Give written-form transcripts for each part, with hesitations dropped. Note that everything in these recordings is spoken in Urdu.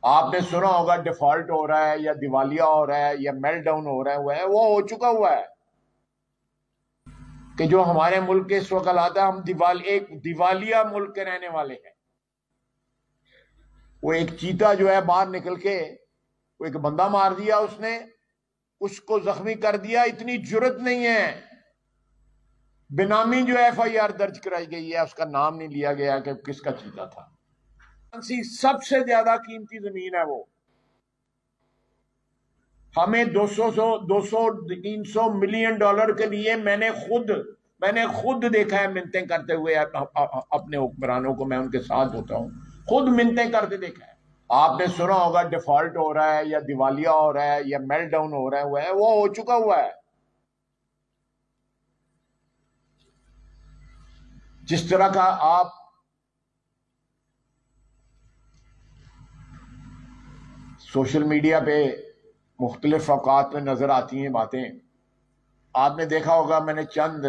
آپ نے سنا ہوگا ڈیفالٹ ہو رہا ہے یا دیوالیہ ہو رہا ہے یا میلٹ ڈاؤن ہو رہا ہے، وہ ہو چکا ہوا ہے کہ جو ہمارے ملک کے اس وقت حالات ہے، ہم ایک دیوالیہ ملک کے رہنے والے ہیں۔ وہ ایک چیتا جو ہے باہر نکل کے وہ ایک بندہ مار دیا، اس نے اس کو زخمی کر دیا، اتنی جرت نہیں ہے، بنامی جو ایف آئی آر درج کرائی گئی ہے، اس کا نام نہیں لیا گیا کہ کس کا چیتا تھا۔ سب سے زیادہ قیمتی زمین ہے وہ، ہمیں 200 ملین ڈالر کے لیے میں نے خود دیکھا ہے منتیں کرتے ہوئے اپنے حکمرانوں کو، میں ان کے ساتھ ہوتا ہوں، خود منتیں کرتے دیکھا ہے۔ آپ نے سنا ہوگا ڈیفالٹ ہو رہا ہے یا دیوالیہ ہو رہا ہے یا میلٹ ڈاؤن ہو رہا ہے، وہ ہو چکا ہوا ہے۔ جس طرح کا آپ سوشل میڈیا پہ مختلف اوقات میں نظر آتی ہیں باتیں، آپ نے دیکھا ہوگا، میں نے چند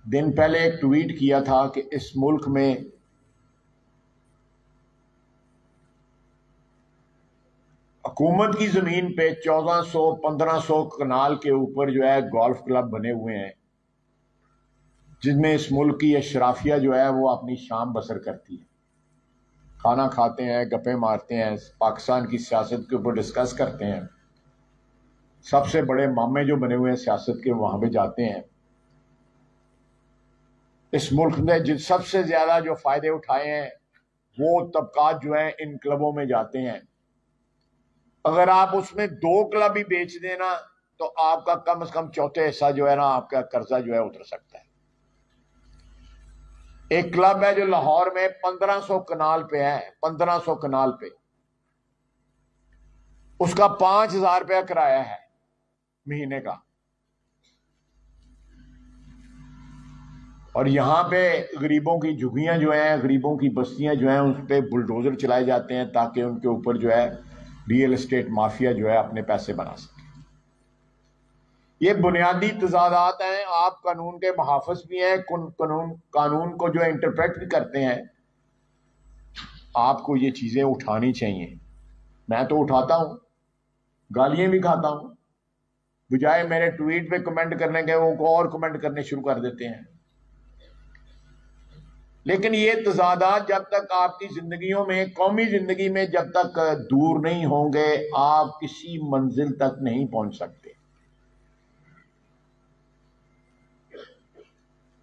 دن پہلے ایک ٹویٹ کیا تھا کہ اس ملک میں حکومت کی زمین پہ 1400-1500 کنال کے اوپر جو ہے گولف کلب بنے ہوئے ہیں، جن میں اس ملک کی اشرافیہ جو ہے وہ اپنی شام بسر کرتی ہے، کھانا کھاتے ہیں، گپیں مارتے ہیں، پاکستان کی سیاست کے اوپر ڈسکس کرتے ہیں۔ سب سے بڑے مامے جو بنے ہوئے ہیں سیاست کے وہاں پہ جاتے ہیں۔ اس ملک نے جن سب سے زیادہ جو فائدے اٹھائے ہیں وہ طبقات جو ہیں ان کلبوں میں جاتے ہیں۔ اگر آپ اس میں 2 کلب ہی بیچ دینا تو آپ کا کم از کم چوتھے حصہ جو ہے نا آپ کا قرضہ جو ہے اتر سکتا ہے۔ ایک کلب ہے جو لاہور میں 1500 کنال پہ ہے، 1500 کنال پہ، اس کا 5000 روپیہ کرایہ ہے مہینے کا، اور یہاں پہ غریبوں کی جھگیاں جو ہیں، غریبوں کی بستیاں جو ہیں، اس پہ بلڈوزر چلائے جاتے ہیں تاکہ ان کے اوپر جو ہے ریئل اسٹیٹ مافیا جو ہے اپنے پیسے بنا سکے۔ یہ بنیادی تضادات ہیں۔ آپ قانون کے محافظ بھی ہیں، قانون کو جو انٹرپریٹ بھی کرتے ہیں، آپ کو یہ چیزیں اٹھانی چاہیے۔ میں تو اٹھاتا ہوں، گالیاں بھی کھاتا ہوں، بجائے میرے ٹویٹ پہ کمنٹ کرنے کے وہ اور کمنٹ کرنے شروع کر دیتے ہیں۔ لیکن یہ تضادات جب تک آپ کی زندگیوں میں، قومی زندگی میں جب تک دور نہیں ہوں گے، آپ کسی منزل تک نہیں پہنچ سکتے۔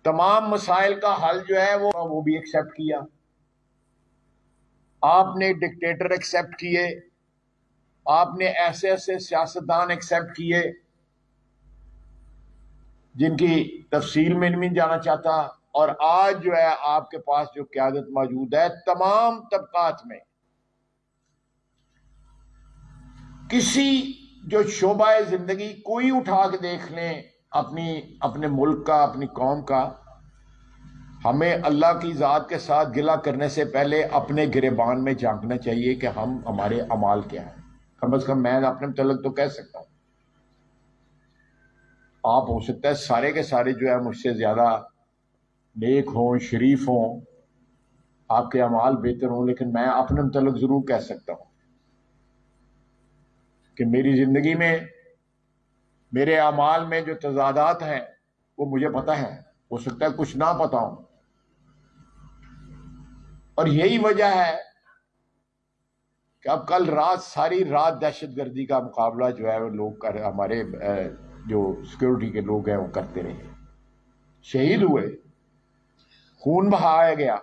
تمام مسائل کا حل جو ہے وہ بھی ایکسپٹ کیا، آپ نے ڈکٹیٹر ایکسپٹ کیے، آپ نے ایسے ایسے سیاستدان ایکسپٹ کیے جن کی تفصیل میں نہیں جانا چاہتا، اور آج جو ہے آپ کے پاس جو قیادت موجود ہے تمام طبقات میں، کسی جو شعبہ زندگی کوئی اٹھا کے دیکھ لیں اپنے ملک کا، اپنی قوم کا، ہمیں اللہ کی ذات کے ساتھ گلہ کرنے سے پہلے اپنے گریبان میں جھانکنا چاہیے کہ ہمارے اعمال کیا ہیں۔ کم از کم میں اپنے متعلق تو کہہ سکتا ہوں، آپ ہو سکتا ہے سارے کے سارے جو ہے مجھ سے زیادہ نیک ہوں، شریف ہوں، آپ کے اعمال بہتر ہوں، لیکن میں اپنے متعلق ضرور کہہ سکتا ہوں کہ میری زندگی میں، میرے اعمال میں جو تضادات ہیں وہ مجھے پتا ہے، ہو سکتا ہے کچھ نہ پتا ہوں، اور یہی وجہ ہے کہ اب کل رات ساری رات دہشت گردی کا مقابلہ جو ہے وہ لوگ ہمارے جو سیکورٹی کے لوگ ہیں وہ کرتے رہے، شہید ہوئے، خون بہایا گیا،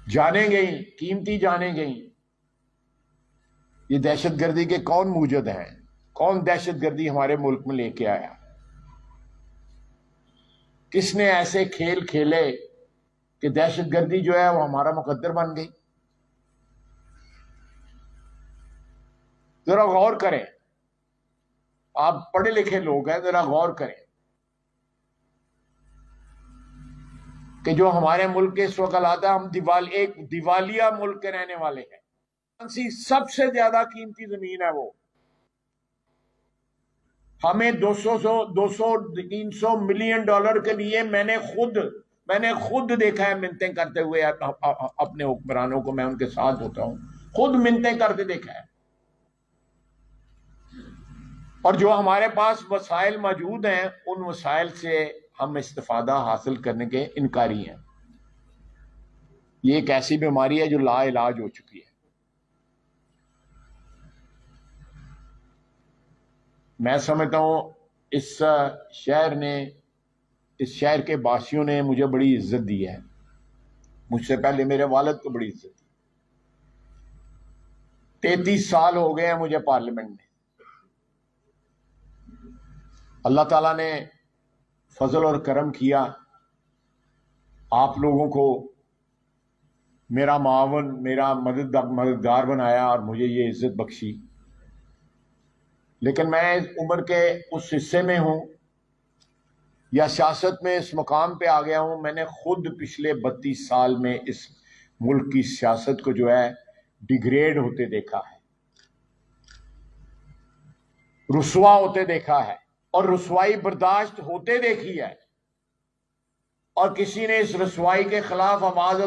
جانیں گئیں، قیمتی جانیں گئیں۔ یہ دہشت گردی کے کون موجد ہیں؟ کون دہشت گردی ہمارے ملک میں لے کے آیا؟ کس نے ایسے کھیل کھیلے کہ دہشت گردی جو ہے وہ ہمارا مقدر بن گئی؟ ذرا غور کریں، آپ پڑھے لکھے لوگ ہیں، ذرا غور کریں کہ جو ہمارے ملک کے اس وقت حالات ہے، ہم ایک دیوالیہ ملک کے رہنے والے ہیں۔ سب سے زیادہ قیمتی زمین ہے وہ، ہمیں 200-300 ملین ڈالر کے لیے میں میں نے خود دیکھا ہے منتیں کرتے ہوئے اپنے حکمرانوں کو، میں ان کے ساتھ ہوتا ہوں، خود منتیں کرتے دیکھا ہے. اور جو ہمارے پاس وسائل موجود ہیں ان وسائل سے ہم استفادہ حاصل کرنے کے انکاری ہیں. یہ ایک ایسی بیماری ہے جو لا علاج ہو چکی ہے. میں سمجھتا ہوں اس شہر نے، اس شہر کے باسیوں نے مجھے بڑی عزت دی ہے. مجھ سے پہلے میرے والد کو بڑی عزت دی. 33 سال ہو گئے ہیں مجھے پارلیمنٹ میں. اللہ تعالیٰ نے فضل اور کرم کیا، آپ لوگوں کو میرا معاون، میرا مددگار بنایا اور مجھے یہ عزت بخشی. لیکن میں عمر کے اس حصے میں ہوں یا سیاست میں اس مقام پہ آ گیا ہوں، میں نے خود پچھلے 32 سال میں اس ملک کی سیاست کو جو ہے ڈیگریڈ ہوتے دیکھا ہے، رسوا ہوتے دیکھا ہے، اور رسوائی برداشت ہوتے دیکھی ہے. اور کسی نے اس رسوائی کے خلاف آواز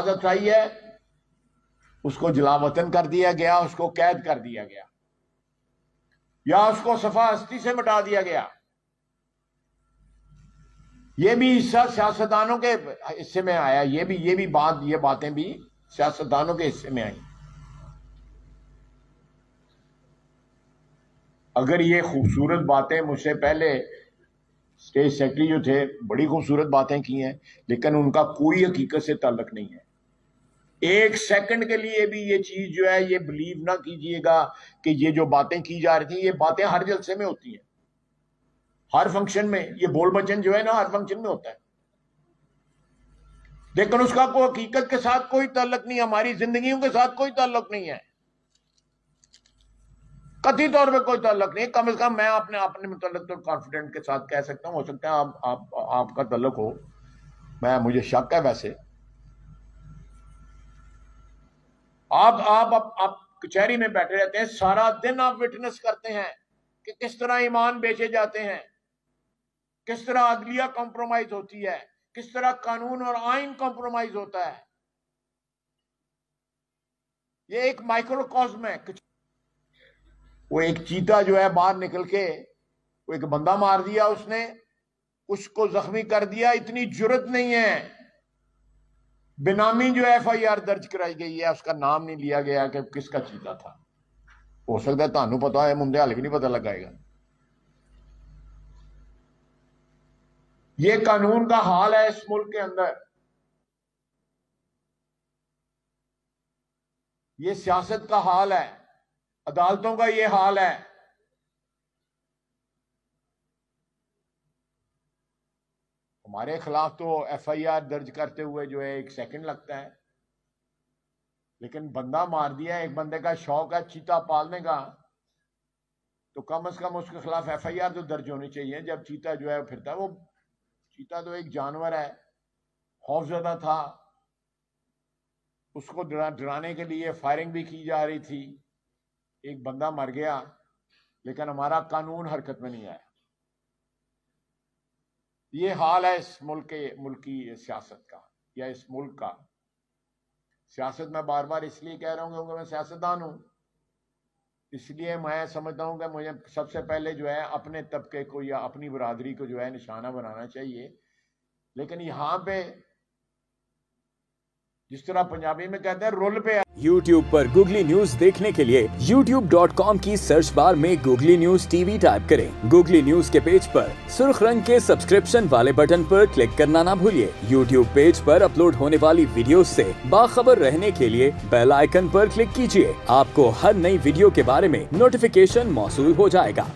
اٹھائی ہے، اس کو جلا وطن کر دیا گیا، اس کو قید کر دیا گیا، یا اس کو صفحہ ہستی سے مٹا دیا گیا. یہ بھی حصہ سیاستدانوں کے حصے میں آیا، یہ باتیں بھی سیاستدانوں کے حصے میں آئیں. اگر یہ خوبصورت باتیں مجھ سے پہلے اسٹیٹ سیکرٹری جو تھے بڑی خوبصورت باتیں کی ہیں، لیکن ان کا کوئی حقیقت سے تعلق نہیں ہے. ایک سیکنڈ کے لیے بھی یہ چیز جو ہے یہ بلیو نہ کیجئے گا کہ یہ جو باتیں کی جا رہی تھیں، یہ باتیں ہر جلسے میں ہوتی ہیں، ہر فنکشن میں. یہ بول بچن جو ہے نا ہر فنکشن میں ہوتا ہے، لیکن اس کا کوئی حقیقت کے ساتھ کوئی تعلق نہیں، ہماری زندگیوں کے ساتھ کوئی تعلق نہیں ہے، قطعی طور پہ کوئی تعلق نہیں. کم از کم میں اپنے متعلق تو کانفیڈنٹ کے ساتھ کہہ سکتا ہوں. ہو سکتا ہے آپ کا تعلق ہو، مجھے شک ہے. ویسے آپ کچہری میں بیٹھے رہتے ہیں، سارا دن آپ وٹنس کرتے ہیں کہ کس طرح ایمان بیچے جاتے ہیں، کس طرح عدلیہ کمپرومائز ہوتی ہے، کس طرح قانون اور آئین کمپرومائز ہوتا ہے. یہ ایک مائکروکازم ہے. وہ ایک چیتا جو ہے باہر نکل کے وہ ایک بندہ مار دیا، اس نے اس کو زخمی کر دیا. اتنی جرت نہیں ہے. بنامی جو FIR درج کرائی گئی ہے، اس کا نام نہیں لیا گیا کہ کس کا چیتا تھا. ہو سکتا ہے تانوں پتا ہے، مندے حال بھی نہیں پتا لگائے گا. یہ قانون کا حال ہے اس ملک کے اندر، یہ سیاست کا حال ہے، عدالتوں کا یہ حال ہے. ہمارے خلاف تو FIR درج کرتے ہوئے جو ہے 1 سیکنڈ لگتا ہے، لیکن بندہ مار دیا، ایک بندے کا شوق ہے چیتا پالنے کا، تو کم از کم اس کے خلاف FIR تو درج ہونی چاہیے. جب چیتا جو ہے پھرتا ہے، وہ چیتا تو ایک جانور ہے، خوفزدہ تھا، اس کو ڈرانے کے لیے فائرنگ بھی کی جا رہی تھی، ایک بندہ مر گیا، لیکن ہمارا قانون حرکت میں نہیں آیا. یہ حال ہے اس ملکی سیاست کا، یا اس ملک کا. سیاست میں بار بار اس لیے کہہ رہا ہوں کیونکہ میں سیاستدان ہوں. اس لیے میں سمجھتا ہوں کہ مجھے سب سے پہلے جو ہے اپنے طبقے کو یا اپنی برادری کو جو ہے نشانہ بنانا چاہیے. لیکن یہاں پہ جس طرح پنجابی میں کہتے ہیں رول پہ YouTube پر گوگلی نیوز دیکھنے کے لیے youtube.com کی سرچ بار میں گوگلی نیوز TV ٹائپ کریں. گوگلی نیوز کے پیج پر سرخ رنگ کے سبسکرپشن والے بٹن پر کلک کرنا نہ بھولیے. YouTube پیج پر اپلوڈ ہونے والی ویڈیوز سے باخبر رہنے کے لیے بیل آئیکن پر کلک کیجیے. آپ کو ہر نئی ویڈیو کے بارے میں نوٹیفیکیشن موصول ہو جائے گا.